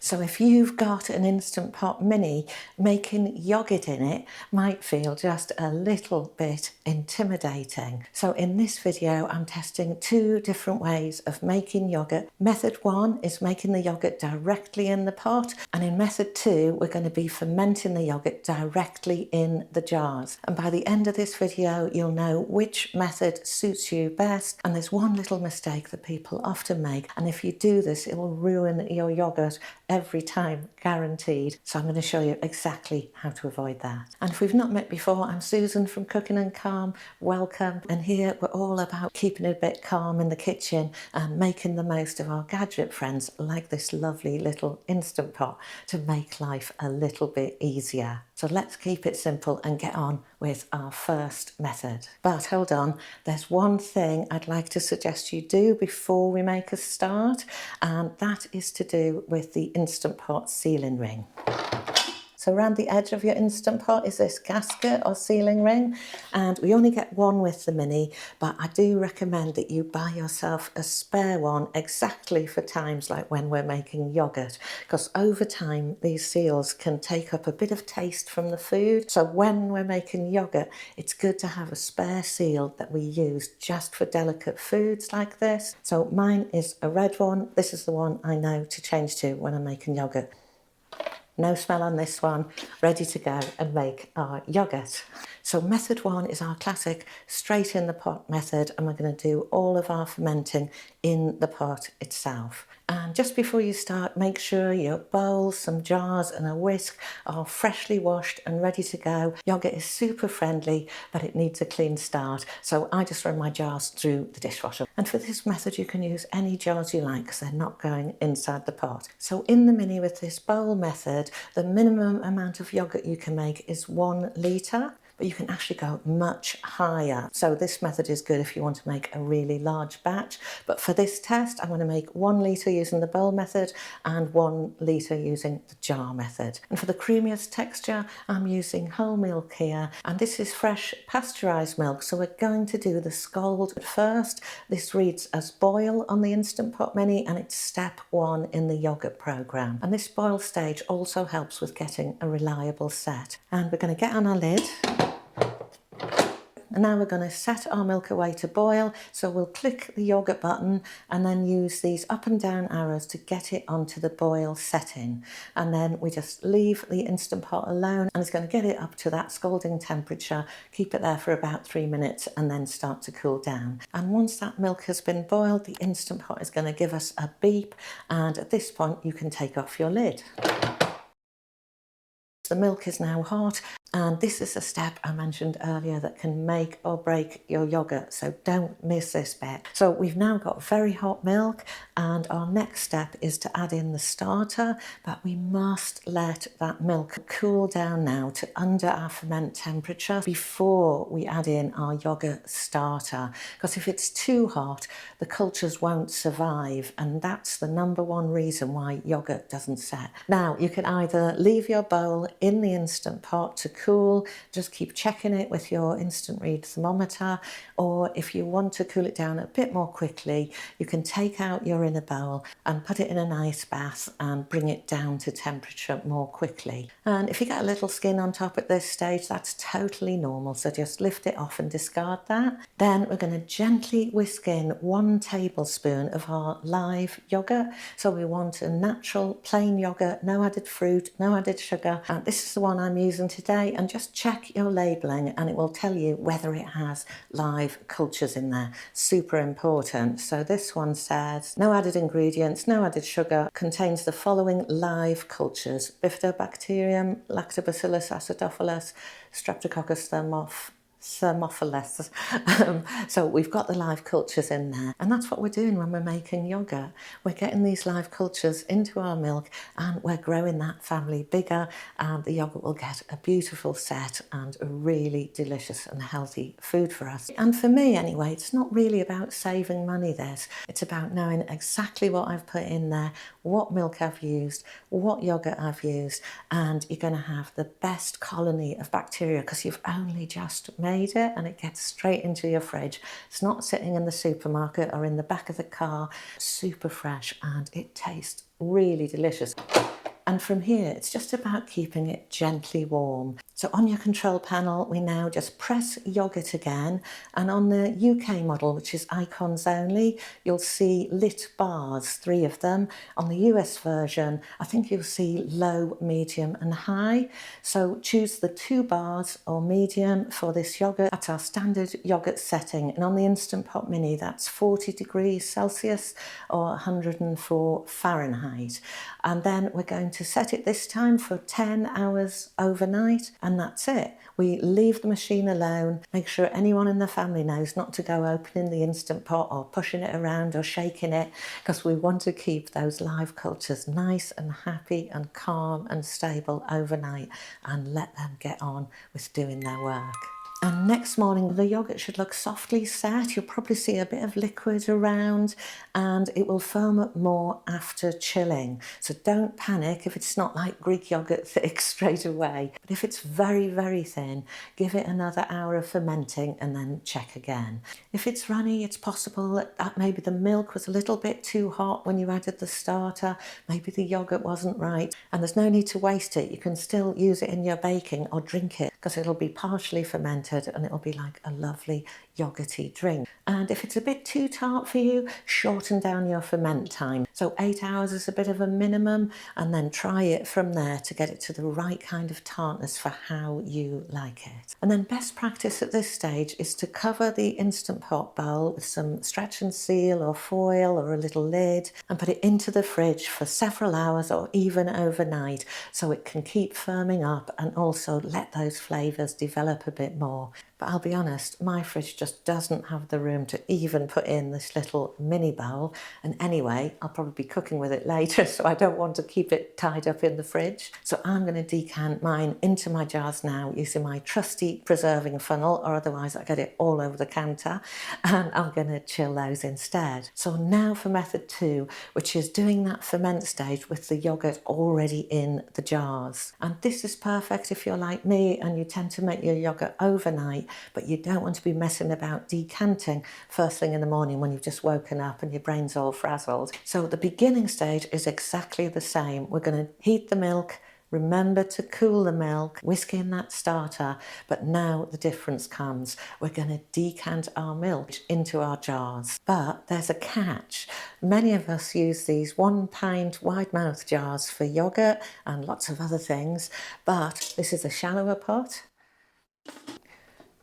So if you've got an InstantPot Mini, making yoghurt in it might feel just a little bit intimidating. So in this video, I'm testing two different ways of making yoghurt. Method one is making the yoghurt directly in the pot, and in method two, we're going to be fermenting the yoghurt directly in the jars. And by the end of this video, you'll know which method suits you best. And there's one little mistake that people often make, and if you do this, it will ruin your yoghurt every time, guaranteed. So I'm going to show you exactly how to avoid that. And if we've not met before, I'm Susan from Cooking and Calm. Welcome. And here we're all about keeping it a bit calm in the kitchen and making the most of our gadget friends like this lovely little Instant Pot to make life a little bit easier. So let's keep it simple and get on with our first method. But hold on, there's one thing I'd like to suggest you do before we make a start, and that is to do with the Instant Pot sealing ring. So around the edge of your Instant Pot is this gasket or sealing ring, and we only get one with the Mini, but I do recommend that you buy yourself a spare one exactly for times like when we're making yoghurt, because over time these seals can take up a bit of taste from the food. So when we're making yoghurt, it's good to have a spare seal that we use just for delicate foods like this. So mine is a red one. This is the one I know to change to when I'm making yoghurt. No smell on this one, ready to go and make our yoghurt. So method one is our classic straight in the pot method, and we're going to do all of our fermenting in the pot itself. And just before you start, make sure your bowls, some jars and a whisk are freshly washed and ready to go. Yoghurt is super friendly, but it needs a clean start. So I just run my jars through the dishwasher. And for this method, you can use any jars you like because they're not going inside the pot. So in the Mini with this bowl method, the minimum amount of yoghurt you can make is 1 litre. But you can actually go much higher. So this method is good if you want to make a really large batch. But for this test, I'm going to make 1 litre using the bowl method and 1 litre using the jar method. And for the creamiest texture, I'm using whole milk here. And this is fresh pasteurised milk. So we're going to do the scald first. This reads as boil on the Instant Pot Mini, and it's step 1 in the yoghurt programme. And this boil stage also helps with getting a reliable set. And we're going to get on our lid. And now we're going to set our milk away to boil. So we'll click the yoghurt button and then use these up and down arrows to get it onto the boil setting. And then we just leave the Instant Pot alone, and it's going to get it up to that scalding temperature. Keep it there for about 3 minutes and then start to cool down. And once that milk has been boiled, the Instant Pot is going to give us a beep. And at this point, you can take off your lid. The milk is now hot, and this is a step I mentioned earlier that can make or break your yoghurt, so don't miss this bit. So we've now got very hot milk, and our next step is to add in the starter, but we must let that milk cool down now to under our ferment temperature before we add in our yoghurt starter, because if it's too hot, the cultures won't survive, and that's the #1 reason why yoghurt doesn't set. Now, you can either leave your bowl in the Instant Pot to cool, just keep checking it with your instant read thermometer, or if you want to cool it down a bit more quickly, you can take out your inner bowl and put it in an ice bath and bring it down to temperature more quickly. And if you get a little skin on top at this stage, that's totally normal, so just lift it off and discard that. Then we're going to gently whisk in 1 tablespoon of our live yoghurt. So we want a natural plain yoghurt, no added fruit, no added sugar. And this is the one I'm using today, and just check your labelling and it will tell you whether it has live cultures in there. Super important. So this one says no added ingredients, no added sugar, contains the following live cultures: Bifidobacterium, Lactobacillus acidophilus, Streptococcus thermophilus. So we've got the live cultures in there, and that's what we're doing when we're making yoghurt. We're getting these live cultures into our milk, and we're growing that family bigger, and the yoghurt will get a beautiful set and a really delicious and healthy food for us. And for me anyway, it's not really about saving money, this. It's about knowing exactly what I've put in there, what milk I've used, what yoghurt I've used, and you're going to have the best colony of bacteria because you've only just made it, and it gets straight into your fridge. It's not sitting in the supermarket or in the back of the car. Super fresh, and it tastes really delicious. And from here, it's just about keeping it gently warm. So on your control panel, we now just press yogurt again. And on the UK model, which is icons only, you'll see lit bars, 3 of them. On the US version, I think you'll see low, medium and high. So choose the 2 bars or medium for this yogurt. That's our standard yogurt setting. And on the InstantPot Mini, that's 40 degrees Celsius or 104 Fahrenheit. And then we're going to set it this time for 10 hours overnight, and that's it. We leave the machine alone, make sure anyone in the family knows not to go opening the Instant Pot or pushing it around or shaking it, because we want to keep those live cultures nice and happy and calm and stable overnight and let them get on with doing their work. And next morning, the yogurt should look softly set. You'll probably see a bit of liquid around, and it will foam up more after chilling. So don't panic if it's not like Greek yogurt thick straight away. But if it's very, very thin, give it another hour of fermenting and then check again. If it's runny, it's possible that maybe the milk was a little bit too hot when you added the starter. Maybe the yogurt wasn't right. And there's no need to waste it. You can still use it in your baking or drink it, because it'll be partially fermented and it'll be like a lovely yogurty drink. And if it's a bit too tart for you, shorten down your ferment time. So 8 hours is a bit of a minimum, and then try it from there to get it to the right kind of tartness for how you like it. And then best practice at this stage is to cover the Instant Pot bowl with some stretch and seal or foil or a little lid, and put it into the fridge for several hours or even overnight, so it can keep firming up and also let those flavours develop a bit more. But I'll be honest, my fridge just doesn't have the room to even put in this little mini bowl. And anyway, I'll probably be cooking with it later, so I don't want to keep it tied up in the fridge. So I'm going to decant mine into my jars now using my trusty preserving funnel, or otherwise I get it all over the counter. And I'm going to chill those instead. So now for method 2, which is doing that ferment stage with the yogurt already in the jars. And this is perfect if you're like me and you tend to make your yogurt overnight, but you don't want to be messing about decanting first thing in the morning when you've just woken up and your brain's all frazzled. So the beginning stage is exactly the same. We're going to heat the milk. Remember to cool the milk, whisk in that starter, but now the difference comes. We're going to decant our milk into our jars. But there's a catch. Many of us use these 1 pint wide mouth jars for yogurt and lots of other things, but this is a shallower pot,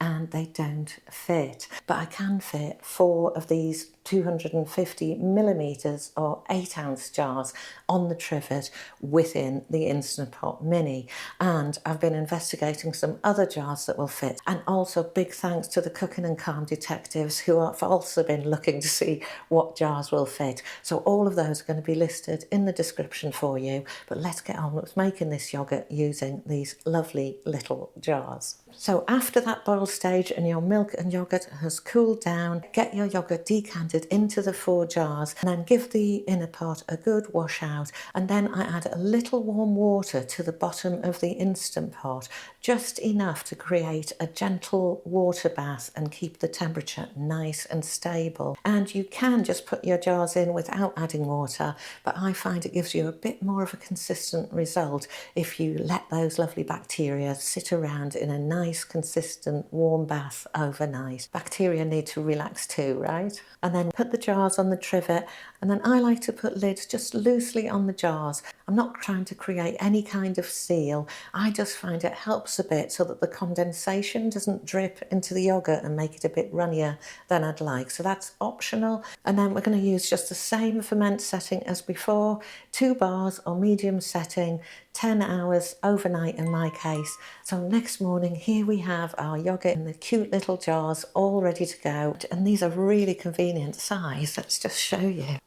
and they don't fit. But I can fit 4 of these 250 millimeters or 8-ounce jars on the trivet within the InstantPot Mini. And I've been investigating some other jars that will fit. And also big thanks to the Cooking and Calm detectives, who have also been looking to see what jars will fit. So all of those are going to be listed in the description for you. But let's get on with making this yogurt using these lovely little jars. So after that boil stage and your milk and yogurt has cooled down, get your yogurt decanted into the 4 jars, and then give the inner pot a good wash out. And then I add a little warm water to the bottom of the Instant Pot, just enough to create a gentle water bath and keep the temperature nice and stable. And you can just put your jars in without adding water, but I find it gives you a bit more of a consistent result if you let those lovely bacteria sit around in a nice consistent warm bath overnight. Bacteria need to relax too, right? And then put the jars on the trivet, and then I like to put lids just loosely on the jars. I'm not trying to create any kind of seal. I just find it helps a bit so that the condensation doesn't drip into the yogurt and make it a bit runnier than I'd like. So that's optional. And then we're going to use just the same ferment setting as before, 2 bars or medium setting, 10 hours overnight in my case. So next morning, here we have our yogurt in the cute little jars all ready to go. And these are really convenient size. Let's just show you.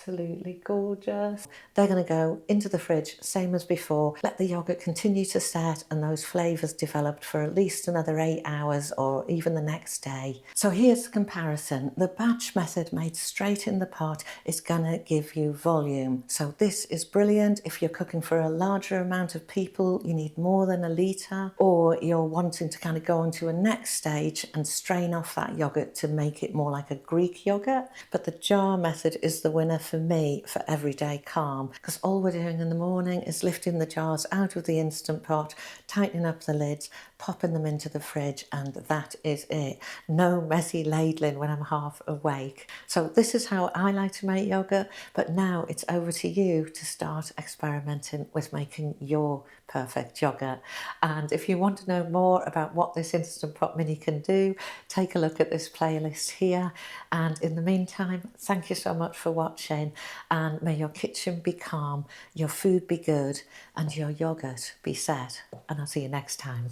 Absolutely gorgeous. They're going to go into the fridge, same as before. Let the yogurt continue to set and those flavours develop for at least another 8 hours or even the next day. So here's the comparison. The batch method made straight in the pot is going to give you volume. So this is brilliant if you're cooking for a larger amount of people, you need more than a litre, or you're wanting to kind of go on to a next stage and strain off that yogurt to make it more like a Greek yogurt. But the jar method is the winner for me for everyday calm, because all we're doing in the morning is lifting the jars out of the Instant Pot, tightening up the lids, popping them into the fridge, and that is it. No messy ladling when I'm half awake. So this is how I like to make yogurt, but now it's over to you to start experimenting with making your perfect yogurt. And if you want to know more about what this Instant Pot Mini can do, take a look at this playlist here. And in the meantime, thank you so much for watching, and may your kitchen be calm, your food be good, and your yogurt be set. And I'll see you next time.